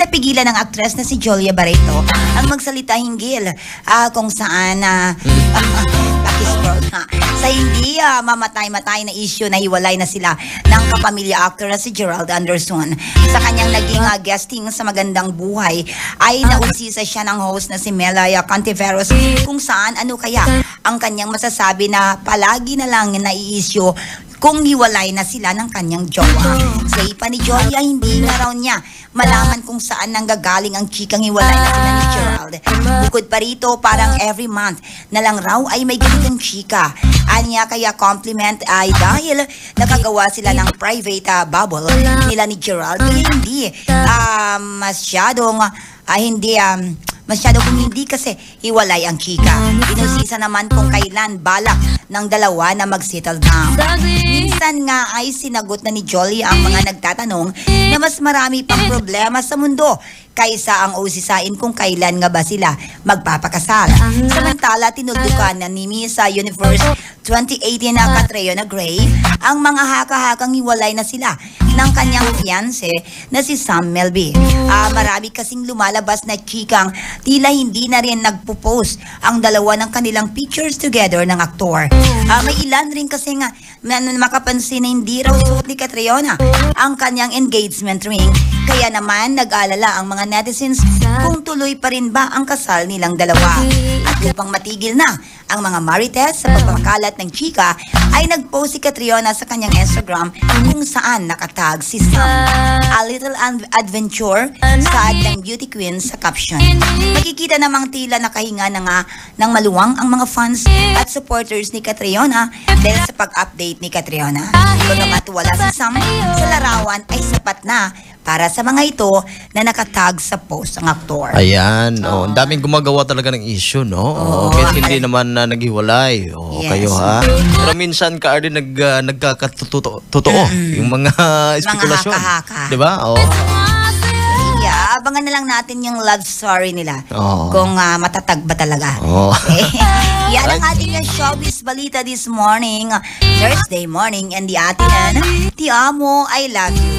napigilan ng aktres na si Jolia Barreto ang magsalita hinggil kung saan sa hindi mamatay-matay na issue na hiwalay na sila ng kapamilya actor na si Gerald Anderson. Sa kanyang naging guesting sa Magandang Buhay ay nausisa siya ng host na si Melaya Cantiveros kung saan ano kaya ang kanyang masasabi na palagi na lang nai-issue kung hiwalay na sila ng kanyang jowa. Sa ipa ni Jolia, hindi na raw niya malaman kung saan nanggagaling ang chikang hiwalay na sila ni Gerald. Bukod pa rito, parang every month na lang raw ay may ganitong chika. Anya kaya compliment ay dahil nakagawa sila ng private bubble nila ni Gerald. Hindi masyado kung hindi kasi hiwalay ang chika. Inusisa naman kung kailan balak ng dalawa na mag-settle down. Minsan nga ay sinagot na ni Jolie ang mga nagtatanong na mas marami pang problema sa mundo kaysa ang usisain kung kailan nga ba sila magpapakasal. Samantala, tinuldukan na ni Miss Universe 2018 na Catriona Gray ang mga haka-hakang hiwalay na sila ng kanyang fiancé na si Sam Melby. Marami kasing lumalabas na chikang tila hindi na rin nagpo-post ang dalawa ng kanilang pictures together ng aktor. May ilan rin kasi nga makapansin na hindi raw suot ni Catriona ang kanyang engagement ring. Kaya naman nag-alala ang mga netizens kung tuloy pa rin ba ang kasal nilang dalawa. At upang matigil na ang mga marites sa pagpapakalat ng chika, ay nag-post si Catriona sa kanyang Instagram kung saan nakatag si Sam A Little Adventure sa ng Beauty Queen sa caption. Nakikita namang tila nakahinga na nga ng maluwang ang mga fans at supporters ni Catriona dahil sa pag-update ni Catriona. Bagamat wala si Sam sa larawan ay sapat na para sa mga ito na nakatag sa post ang aktor. Ayan, ang daming gumagawa talaga ng issue, no? Kahit hindi naman na naghiwalay. Yes. Kayo ha. Pero minsan ka rin nagkakatotoo yung mga spekulasyon. Mga haka-haka. Diba? Yeah, abangan na lang natin yung love story nila. Kung matatag ba talaga. Okay. Yan ang ating showbiz balita this morning. Thursday morning, and the atin, Ti amo, I love you.